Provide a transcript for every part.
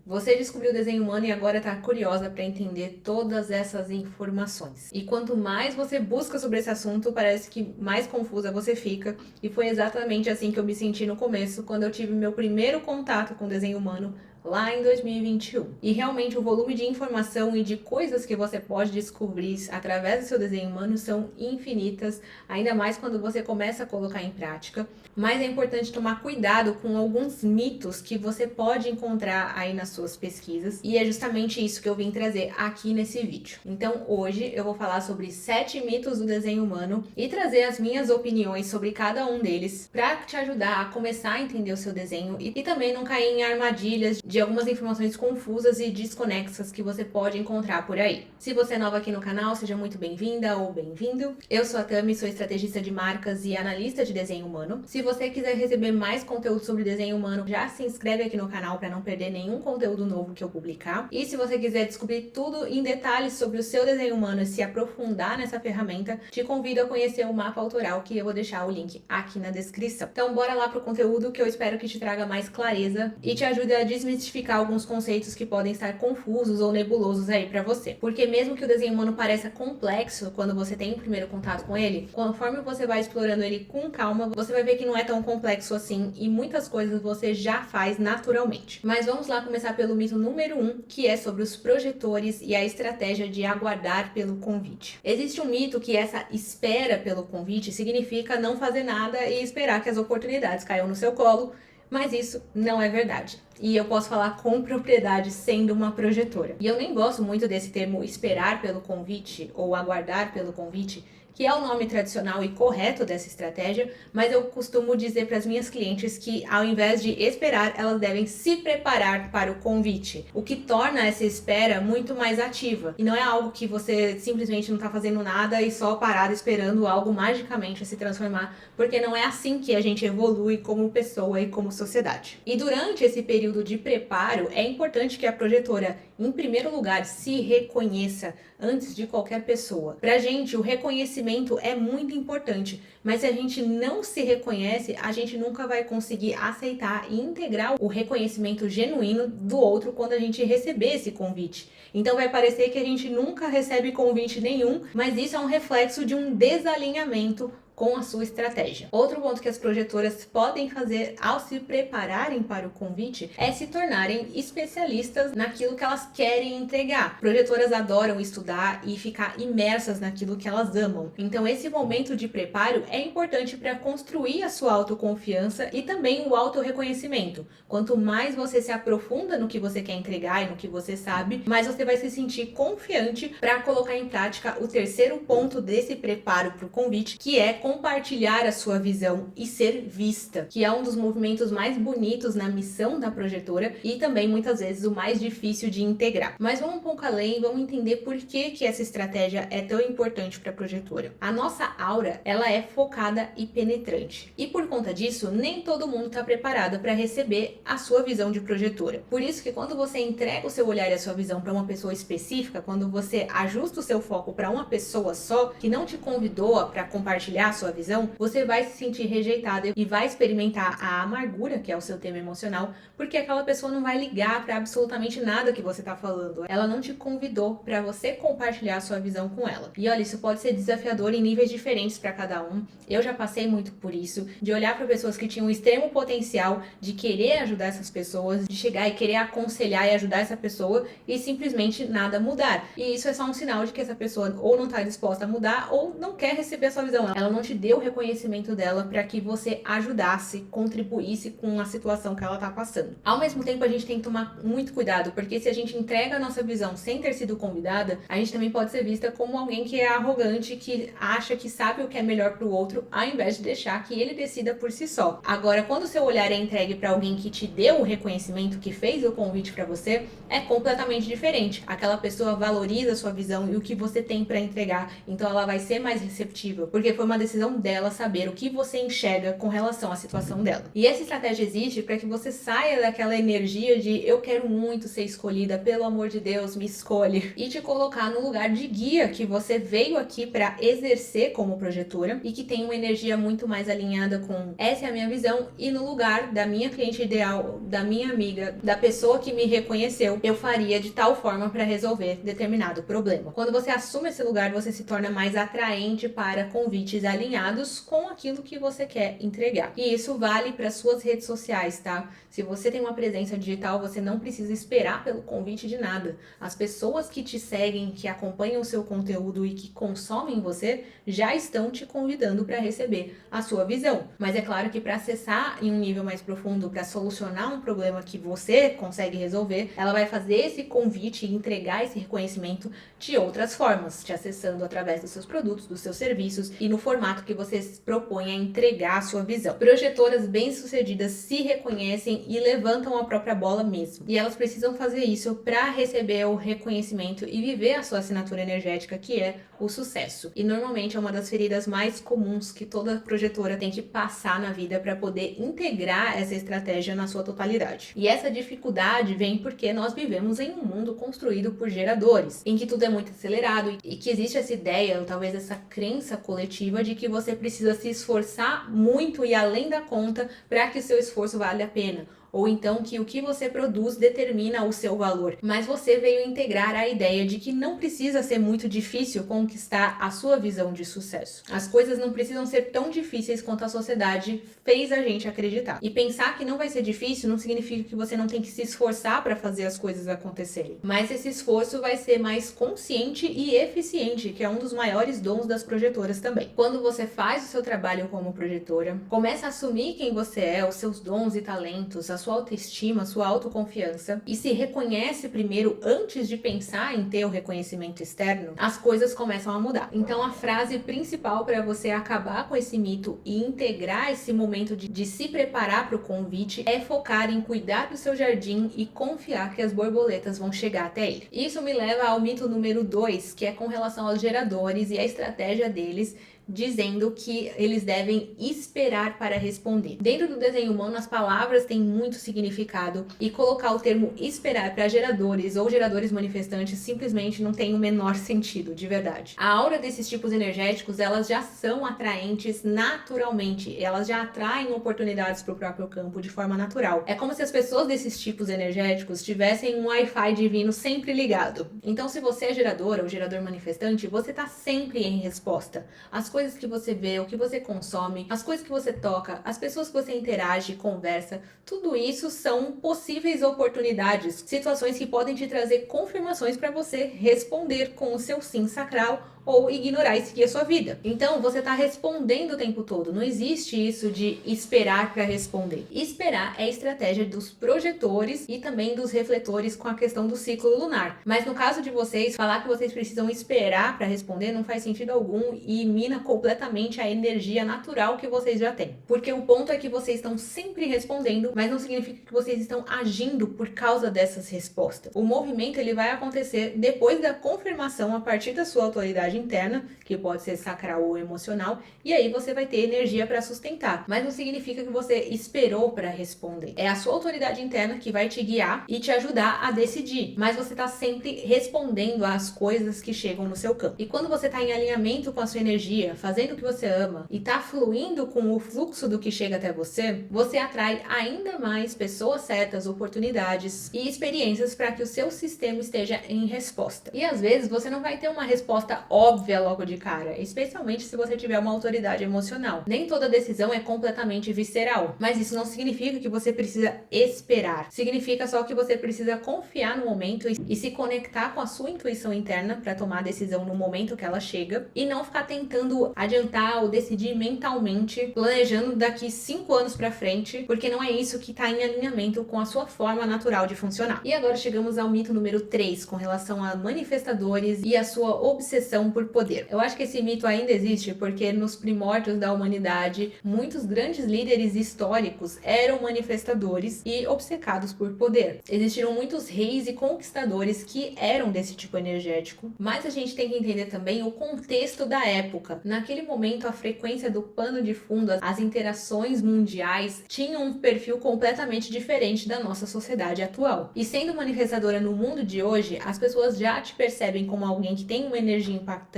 Você descobriu o desenho humano e agora está curiosa para entender todas essas informações. E quanto mais você busca sobre esse assunto, parece que mais confusa você fica. E foi exatamente assim que eu me senti no começo, quando eu tive meu primeiro contato com o desenho humano lá em 2021. E realmente o volume de informação e de coisas que você pode descobrir através do seu desenho humano são infinitas, ainda mais quando você começa a colocar em prática. Mas é importante tomar cuidado com alguns mitos que você pode encontrar aí nas suas pesquisas, e é justamente isso que eu vim trazer aqui nesse vídeo. Então hoje eu vou falar sobre 7 mitos do desenho humano e trazer as minhas opiniões sobre cada um deles para te ajudar a começar a entender o seu desenho e também não cair em armadilhas de algumas informações confusas e desconexas que você pode encontrar por aí. Se você é nova aqui no canal, seja muito bem-vinda ou bem-vindo. Eu sou a Tami, sou estrategista de marcas e analista de desenho humano. Se você quiser receber mais conteúdo sobre desenho humano, já se inscreve aqui no canal para não perder nenhum conteúdo novo que eu publicar. E se você quiser descobrir tudo em detalhes sobre o seu desenho humano e se aprofundar nessa ferramenta, te convido a conhecer o mapa autoral, que eu vou deixar o link aqui na descrição. Então bora lá pro conteúdo, que eu espero que te traga mais clareza e te ajude a desmistificar alguns conceitos que podem estar confusos ou nebulosos aí para você. Porque mesmo que o desenho humano pareça complexo quando você tem o primeiro contato com ele, conforme você vai explorando ele com calma, você vai ver que não é tão complexo assim e muitas coisas você já faz naturalmente. Mas vamos lá começar pelo mito número 1, que é sobre os projetores e a estratégia de aguardar pelo convite. Existe um mito que essa espera pelo convite significa não fazer nada e esperar que as oportunidades caiam no seu colo, mas isso não é verdade. E eu posso falar com propriedade sendo uma projetora. E eu nem gosto muito desse termo esperar pelo convite ou aguardar pelo convite, que é o nome tradicional e correto dessa estratégia, mas eu costumo dizer para as minhas clientes que, ao invés de esperar, elas devem se preparar para o convite, o que torna essa espera muito mais ativa. E não é algo que você simplesmente não está fazendo nada e só parado esperando algo magicamente se transformar, porque não é assim que a gente evolui como pessoa e como sociedade. E durante esse período de preparo, é importante que a projetora, em primeiro lugar, se reconheça antes de qualquer pessoa. Pra gente, o reconhecimento é muito importante, mas se a gente não se reconhece, a gente nunca vai conseguir aceitar e integrar o reconhecimento genuíno do outro quando a gente receber esse convite. Então vai parecer que a gente nunca recebe convite nenhum, mas isso é um reflexo de um desalinhamento com a sua estratégia. Outro ponto que as projetoras podem fazer ao se prepararem para o convite é se tornarem especialistas naquilo que elas querem entregar. Projetoras adoram estudar e ficar imersas naquilo que elas amam. Então esse momento de preparo é importante para construir a sua autoconfiança e também o autorreconhecimento. Quanto mais você se aprofunda no que você quer entregar e no que você sabe, mais você vai se sentir confiante para colocar em prática o terceiro ponto desse preparo para o convite, que é compartilhar a sua visão e ser vista, que é um dos movimentos mais bonitos na missão da projetora e também muitas vezes o mais difícil de integrar. Mas vamos um pouco além, vamos entender por que essa estratégia é tão importante para a projetora. A nossa aura, ela é focada e penetrante. E por conta disso, nem todo mundo está preparado para receber a sua visão de projetora. Por isso que quando você entrega o seu olhar e a sua visão para uma pessoa específica, quando você ajusta o seu foco para uma pessoa só, que não te convidou para compartilhar sua visão, você vai se sentir rejeitada e vai experimentar a amargura, que é o seu tema emocional, porque aquela pessoa não vai ligar para absolutamente nada que você tá falando. Ela não te convidou para você compartilhar a sua visão com ela. E olha, isso pode ser desafiador em níveis diferentes para cada um. Eu já passei muito por isso, de olhar para pessoas que tinham um extremo potencial de querer ajudar essas pessoas, de chegar e querer aconselhar e ajudar essa pessoa e simplesmente nada mudar. E isso é só um sinal de que essa pessoa ou não tá disposta a mudar ou não quer receber a sua visão. Ela não te deu o reconhecimento dela para que você ajudasse, contribuísse com a situação que ela tá passando. Ao mesmo tempo, a gente tem que tomar muito cuidado, porque se a gente entrega a nossa visão sem ter sido convidada, a gente também pode ser vista como alguém que é arrogante, que acha que sabe o que é melhor pro outro, ao invés de deixar que ele decida por si só. Agora, quando o seu olhar é entregue para alguém que te deu o reconhecimento, que fez o convite para você, é completamente diferente. Aquela pessoa valoriza a sua visão e o que você tem para entregar, então ela vai ser mais receptiva, porque foi uma decisão decisão dela saber o que você enxerga com relação à situação dela. E essa estratégia existe para que você saia daquela energia de eu quero muito ser escolhida, pelo amor de Deus, me escolhe, e te colocar no lugar de guia que você veio aqui para exercer como projetora e que tem uma energia muito mais alinhada com essa é a minha visão e no lugar da minha cliente ideal, da minha amiga, da pessoa que me reconheceu, eu faria de tal forma para resolver determinado problema. Quando você assume esse lugar, você se torna mais atraente para convites alinhados com aquilo que você quer entregar. E isso vale para suas redes sociais, tá? Se você tem uma presença digital, você não precisa esperar pelo convite de nada. As pessoas que te seguem, que acompanham o seu conteúdo e que consomem você, já estão te convidando para receber a sua visão. Mas é claro que para acessar em um nível mais profundo, para solucionar um problema que você consegue resolver, ela vai fazer esse convite e entregar esse reconhecimento de outras formas, te acessando através dos seus produtos, dos seus serviços e no formato que você se propõe a entregar a sua visão. Projetoras bem-sucedidas se reconhecem e levantam a própria bola mesmo. E elas precisam fazer isso para receber o reconhecimento e viver a sua assinatura energética, que é o sucesso. E normalmente é uma das feridas mais comuns que toda projetora tem que passar na vida para poder integrar essa estratégia na sua totalidade. E essa dificuldade vem porque nós vivemos em um mundo construído por geradores, em que tudo é muito acelerado e que existe essa ideia, ou talvez essa crença coletiva de que você precisa se esforçar muito e além da conta para que o seu esforço valha a pena. Ou então que o que você produz determina o seu valor. Mas você veio integrar a ideia de que não precisa ser muito difícil conquistar a sua visão de sucesso. As coisas não precisam ser tão difíceis quanto a sociedade fez a gente acreditar. E pensar que não vai ser difícil não significa que você não tem que se esforçar para fazer as coisas acontecerem. Mas esse esforço vai ser mais consciente e eficiente, que é um dos maiores dons das projetoras também. Quando você faz o seu trabalho como projetora, começa a assumir quem você é, os seus dons e talentos, a sua autoestima, a sua autoconfiança e se reconhece primeiro antes de pensar em ter o reconhecimento externo, as coisas começam a mudar. Então a frase principal para você acabar com esse mito e integrar esse momento de se preparar para o convite é focar em cuidar do seu jardim e confiar que as borboletas vão chegar até ele. Isso me leva ao mito número 2, que é com relação aos geradores e a estratégia deles, dizendo que eles devem esperar para responder. Dentro do desenho humano, as palavras têm muito significado e colocar o termo esperar para geradores ou geradores manifestantes simplesmente não tem o menor sentido, de verdade. A aura desses tipos energéticos, elas já são atraentes naturalmente, elas já atraem oportunidades para o próprio campo de forma natural. É como se as pessoas desses tipos energéticos tivessem um Wi-Fi divino sempre ligado. Então, se você é gerador ou gerador manifestante, você está sempre em resposta. As coisas que você vê, o que você consome, as coisas que você toca, as pessoas que você interage, conversa, tudo isso são possíveis oportunidades, situações que podem te trazer confirmações para você responder com o seu sim sacral ou ignorar e seguir a sua vida. Então, você está respondendo o tempo todo. Não existe isso de esperar para responder. Esperar é a estratégia dos projetores e também dos refletores com a questão do ciclo lunar. Mas no caso de vocês, falar que vocês precisam esperar para responder não faz sentido algum e mina completamente a energia natural que vocês já têm. Porque o ponto é que vocês estão sempre respondendo, mas não significa que vocês estão agindo por causa dessas respostas. O movimento ele vai acontecer depois da confirmação a partir da sua autoridade interna, que pode ser sacral ou emocional, e aí você vai ter energia para sustentar. Mas não significa que você esperou para responder. É a sua autoridade interna que vai te guiar e te ajudar a decidir. Mas você está sempre respondendo às coisas que chegam no seu campo. E quando você está em alinhamento com a sua energia, fazendo o que você ama e está fluindo com o fluxo do que chega até você, você atrai ainda mais pessoas certas, oportunidades e experiências para que o seu sistema esteja em resposta. E às vezes você não vai ter uma resposta óbvia logo de cara, especialmente se você tiver uma autoridade emocional. Nem toda decisão é completamente visceral, mas isso não significa que você precisa esperar. Significa só que você precisa confiar no momento e se conectar com a sua intuição interna para tomar a decisão no momento que ela chega e não ficar tentando adiantar ou decidir mentalmente, planejando daqui 5 anos para frente, porque não é isso que está em alinhamento com a sua forma natural de funcionar. E agora chegamos ao mito número 3, com relação a manifestadores e a sua obsessão por poder. Eu acho que esse mito ainda existe porque nos primórdios da humanidade, muitos grandes líderes históricos eram manifestadores e obcecados por poder. Existiram muitos reis e conquistadores que eram desse tipo energético, mas a gente tem que entender também o contexto da época. Naquele momento, a frequência do pano de fundo, as interações mundiais tinham um perfil completamente diferente da nossa sociedade atual. E sendo manifestadora no mundo de hoje, as pessoas já te percebem como alguém que tem uma energia impactante,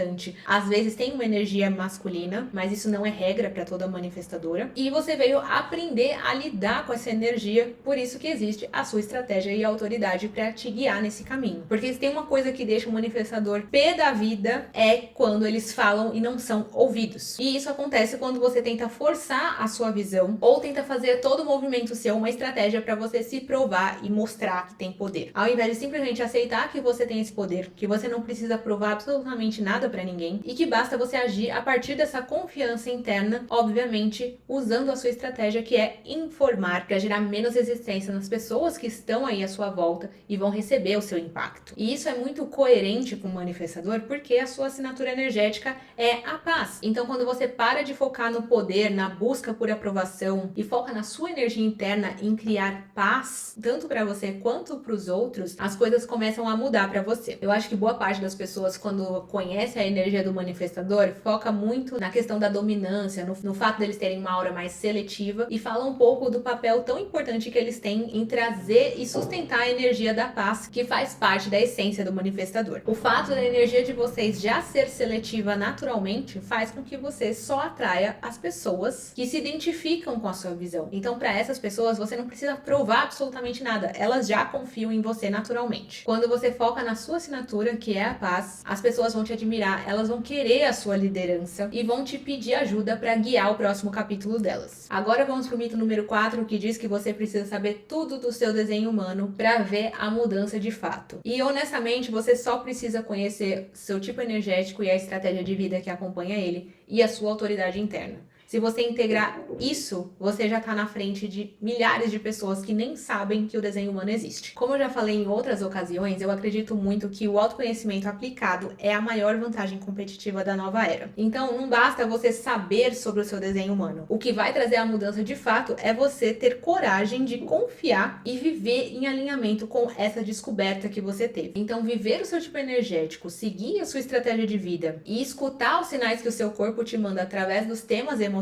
às vezes tem uma energia masculina, mas isso não é regra para toda manifestadora. E você veio aprender a lidar com essa energia, por isso que existe a sua estratégia e autoridade para te guiar nesse caminho. Porque se tem uma coisa que deixa o manifestador pé da vida, é quando eles falam e não são ouvidos. E isso acontece quando você tenta forçar a sua visão ou tenta fazer todo o movimento seu uma estratégia para você se provar e mostrar que tem poder. Ao invés de simplesmente aceitar que você tem esse poder, que você não precisa provar absolutamente nada para ninguém e que basta você agir a partir dessa confiança interna, obviamente usando a sua estratégia, que é informar, para gerar menos resistência nas pessoas que estão aí à sua volta e vão receber o seu impacto. E isso é muito coerente com o manifestador porque a sua assinatura energética é a paz. Então, quando você para de focar no poder, na busca por aprovação e foca na sua energia interna em criar paz, tanto para você quanto para os outros, as coisas começam a mudar para você. Eu acho que boa parte das pessoas, quando conhece a energia do manifestador, foca muito na questão da dominância, no fato deles terem uma aura mais seletiva e fala um pouco do papel tão importante que eles têm em trazer e sustentar a energia da paz, que faz parte da essência do manifestador. O fato da energia de vocês já ser seletiva naturalmente faz com que você só atraia as pessoas que se identificam com a sua visão. Então, para essas pessoas, você não precisa provar absolutamente nada, elas já confiam em você naturalmente. Quando você foca na sua assinatura, que é a paz, as pessoas vão te admirar, elas vão querer a sua liderança e vão te pedir ajuda para guiar o próximo capítulo delas. Agora vamos pro mito número 4, que diz que você precisa saber tudo do seu desenho humano para ver a mudança de fato. E honestamente, você só precisa conhecer seu tipo energético e a estratégia de vida que acompanha ele e a sua autoridade interna. Se você integrar isso, você já está na frente de milhares de pessoas que nem sabem que o desenho humano existe. Como eu já falei em outras ocasiões, eu acredito muito que o autoconhecimento aplicado é a maior vantagem competitiva da nova era. Então, não basta você saber sobre o seu desenho humano. O que vai trazer a mudança de fato é você ter coragem de confiar e viver em alinhamento com essa descoberta que você teve. Então, viver o seu tipo energético, seguir a sua estratégia de vida e escutar os sinais que o seu corpo te manda através dos temas emocionais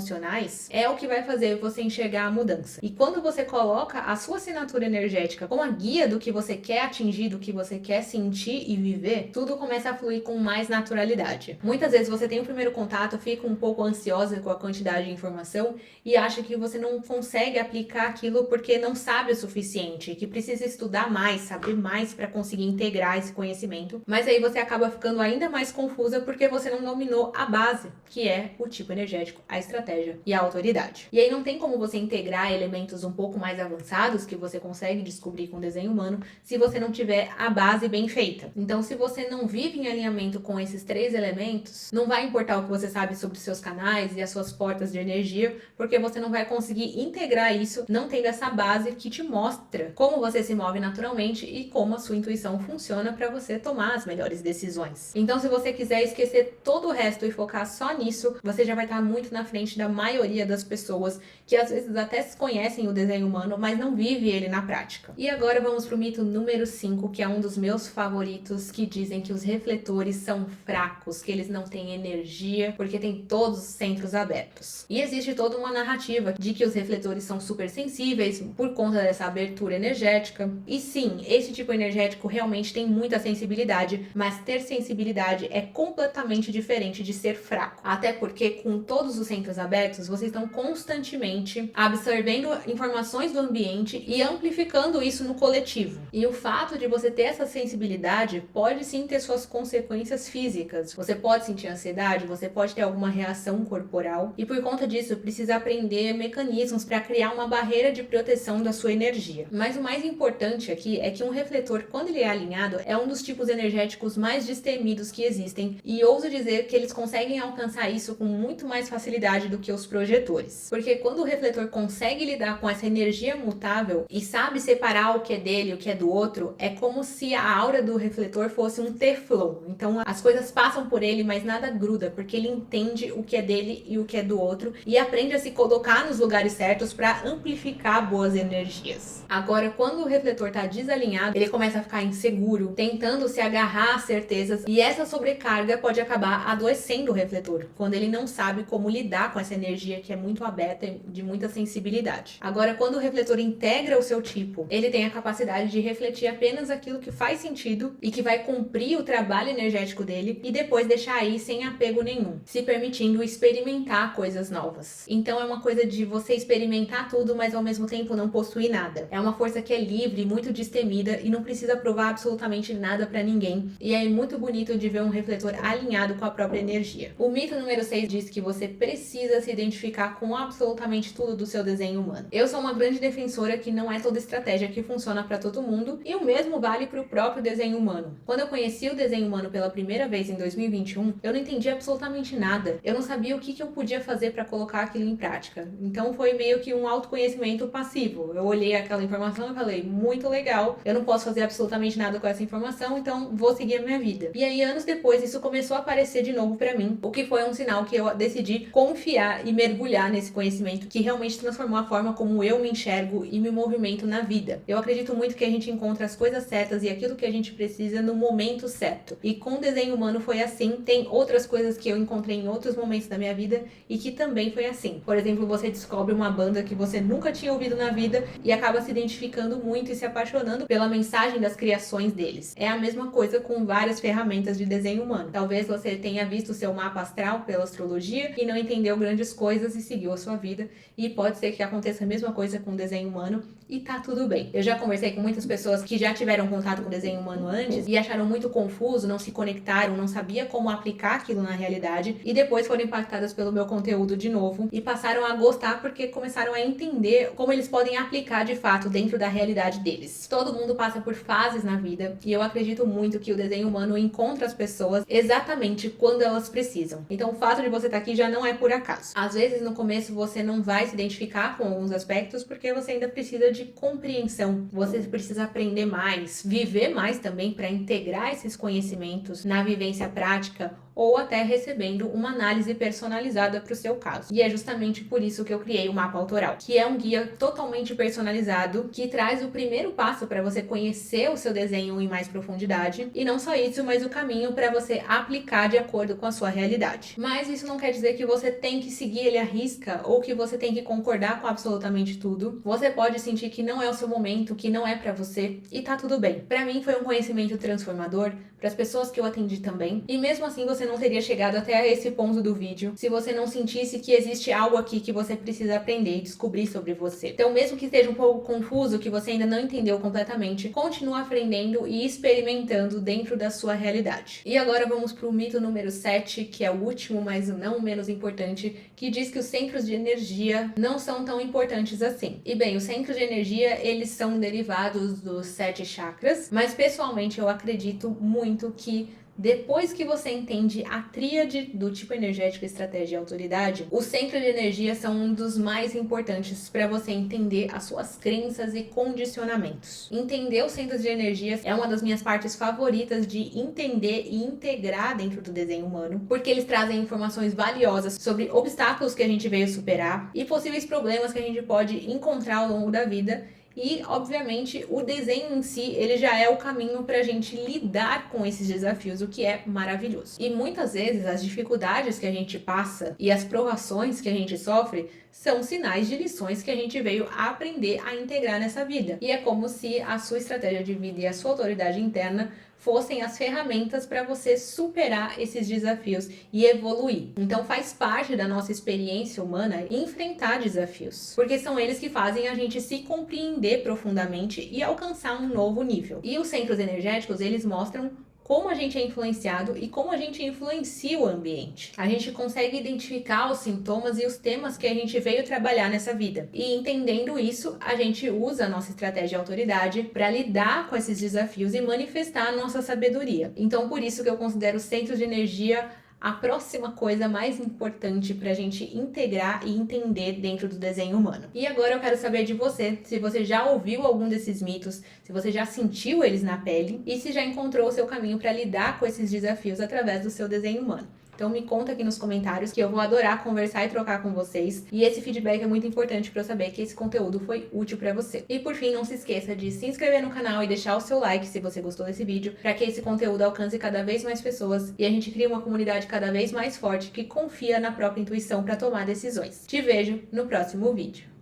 é o que vai fazer você enxergar a mudança. E quando você coloca a sua assinatura energética como a guia do que você quer atingir, do que você quer sentir e viver, tudo começa a fluir com mais naturalidade. Muitas vezes você tem o primeiro contato, fica um pouco ansiosa com a quantidade de informação e acha que você não consegue aplicar aquilo porque não sabe o suficiente, que precisa estudar mais, saber mais para conseguir integrar esse conhecimento. Mas aí você acaba ficando ainda mais confusa porque você não dominou a base, que é o tipo energético, a estratégia e a autoridade. E aí não tem como você integrar elementos um pouco mais avançados que você consegue descobrir com o desenho humano se você não tiver a base bem feita. Então, se você não vive em alinhamento com esses 3 elementos, não vai importar o que você sabe sobre os seus canais e as suas portas de energia, porque você não vai conseguir integrar isso não tendo essa base que te mostra como você se move naturalmente e como a sua intuição funciona para você tomar as melhores decisões. Então, se você quiser esquecer todo o resto e focar só nisso, você já vai estar muito na frente da maioria das pessoas que às vezes até conhecem o desenho humano, mas não vive ele na prática. E agora vamos pro mito número 5, que é um dos meus favoritos, que dizem que os refletores são fracos, que eles não têm energia, porque tem todos os centros abertos. E existe toda uma narrativa de que os refletores são super sensíveis por conta dessa abertura energética. E sim, esse tipo energético realmente tem muita sensibilidade, mas ter sensibilidade é completamente diferente de ser fraco. Até porque com todos os centros abertos, vocês estão constantemente absorvendo informações do ambiente e amplificando isso no coletivo. E o fato de você ter essa sensibilidade pode sim ter suas consequências físicas. Você pode sentir ansiedade, você pode ter alguma reação corporal e por conta disso precisa aprender mecanismos para criar uma barreira de proteção da sua energia. Mas o mais importante aqui é que um refletor, quando ele é alinhado, é um dos tipos energéticos mais destemidos que existem e ouso dizer que eles conseguem alcançar isso com muito mais facilidade do do que os projetores. Porque quando o refletor consegue lidar com essa energia mutável e sabe separar o que é dele e o que é do outro, é como se a aura do refletor fosse um teflon. Então as coisas passam por ele, mas nada gruda, porque ele entende o que é dele e o que é do outro e aprende a se colocar nos lugares certos para amplificar boas energias. Agora, quando o refletor tá desalinhado, ele começa a ficar inseguro, tentando se agarrar a certezas, e essa sobrecarga pode acabar adoecendo o refletor, quando ele não sabe como lidar com essa energia que é muito aberta e de muita sensibilidade. Agora, quando o refletor integra o seu tipo, ele tem a capacidade de refletir apenas aquilo que faz sentido e que vai cumprir o trabalho energético dele e depois deixar aí sem apego nenhum, se permitindo experimentar coisas novas. Então é uma coisa de você experimentar tudo, mas ao mesmo tempo não possuir nada. É uma força que é livre, muito destemida e não precisa provar absolutamente nada pra ninguém. E é muito bonito de ver um refletor alinhado com a própria energia. O mito número 6 diz que você precisa se identificar com absolutamente tudo do seu desenho humano. Eu sou uma grande defensora que não é toda estratégia que funciona pra todo mundo, e o mesmo vale pro próprio desenho humano. Quando eu conheci o desenho humano pela primeira vez em 2021, eu não entendi absolutamente nada. Eu não sabia o que eu podia fazer pra colocar aquilo em prática. Então foi meio que um autoconhecimento passivo. Eu olhei aquela informação e falei, muito legal, eu não posso fazer absolutamente nada com essa informação, então vou seguir a minha vida. E aí, anos depois, isso começou a aparecer de novo pra mim, o que foi um sinal que eu decidi confiar e mergulhar nesse conhecimento que realmente transformou a forma como eu me enxergo e me movimento na vida. Eu acredito muito que a gente encontra as coisas certas e aquilo que a gente precisa no momento certo. E com o desenho humano foi assim. Tem outras coisas que eu encontrei em outros momentos da minha vida e que também foi assim. Por exemplo, você descobre uma banda que você nunca tinha ouvido na vida e acaba se identificando muito e se apaixonando pela mensagem das criações deles. É a mesma coisa com várias ferramentas de desenho humano. Talvez você tenha visto o seu mapa astral pela astrologia e não entendeu grandes coisas e seguiu a sua vida, e pode ser que aconteça a mesma coisa com o desenho humano e tá tudo bem. Eu já conversei com muitas pessoas que já tiveram contato com o desenho humano antes e acharam muito confuso, não se conectaram, não sabia como aplicar aquilo na realidade, e depois foram impactadas pelo meu conteúdo de novo e passaram a gostar porque começaram a entender como eles podem aplicar de fato dentro da realidade deles. Todo mundo passa por fases na vida e eu acredito muito que o desenho humano encontra as pessoas exatamente quando elas precisam. Então o fato de você estar aqui já não é por acaso. Às vezes no começo você não vai se identificar com alguns aspectos porque você ainda precisa de compreensão. Você precisa aprender mais, viver mais também para integrar esses conhecimentos na vivência prática, ou até recebendo uma análise personalizada para o seu caso. E é justamente por isso que eu criei o Mapa Autoral, que é um guia totalmente personalizado, que traz o primeiro passo para você conhecer o seu desenho em mais profundidade, e não só isso, mas o caminho para você aplicar de acordo com a sua realidade. Mas isso não quer dizer que você tem que seguir ele à risca, ou que você tem que concordar com absolutamente tudo. Você pode sentir que não é o seu momento, que não é para você, e tá tudo bem. Para mim foi um conhecimento transformador, para as pessoas que eu atendi também, e mesmo assim você não teria chegado até esse ponto do vídeo se você não sentisse que existe algo aqui que você precisa aprender e descobrir sobre você. Então, mesmo que esteja um pouco confuso, que você ainda não entendeu completamente, continue aprendendo e experimentando dentro da sua realidade. E agora vamos para o mito número 7, que é o último, mas não menos importante, que diz que os centros de energia não são tão importantes assim. E bem, os centros de energia, eles são derivados dos 7 chakras, mas pessoalmente eu acredito muito que depois que você entende a tríade do tipo energético, estratégia e autoridade, os centros de energia são um dos mais importantes para você entender as suas crenças e condicionamentos. Entender os centros de energia é uma das minhas partes favoritas de entender e integrar dentro do desenho humano, porque eles trazem informações valiosas sobre obstáculos que a gente veio superar e possíveis problemas que a gente pode encontrar ao longo da vida. E, obviamente, o desenho em si, ele já é o caminho para a gente lidar com esses desafios, o que é maravilhoso. E muitas vezes as dificuldades que a gente passa e as provações que a gente sofre são sinais de lições que a gente veio a aprender a integrar nessa vida. E é como se a sua estratégia de vida e a sua autoridade interna fossem as ferramentas para você superar esses desafios e evoluir. Então faz parte da nossa experiência humana enfrentar desafios, porque são eles que fazem a gente se compreender profundamente e alcançar um novo nível. E os centros energéticos, eles mostram como a gente é influenciado e como a gente influencia o ambiente. A gente consegue identificar os sintomas e os temas que a gente veio trabalhar nessa vida. E entendendo isso, a gente usa a nossa estratégia de autoridade para lidar com esses desafios e manifestar a nossa sabedoria. Então, por isso que eu considero os centros de energia a próxima coisa mais importante para a gente integrar e entender dentro do desenho humano. E agora eu quero saber de você, se você já ouviu algum desses mitos, se você já sentiu eles na pele e se já encontrou o seu caminho para lidar com esses desafios através do seu desenho humano. Então me conta aqui nos comentários que eu vou adorar conversar e trocar com vocês. E esse feedback é muito importante para eu saber que esse conteúdo foi útil para você. E por fim, não se esqueça de se inscrever no canal e deixar o seu like se você gostou desse vídeo, para que esse conteúdo alcance cada vez mais pessoas e a gente crie uma comunidade cada vez mais forte que confia na própria intuição para tomar decisões. Te vejo no próximo vídeo.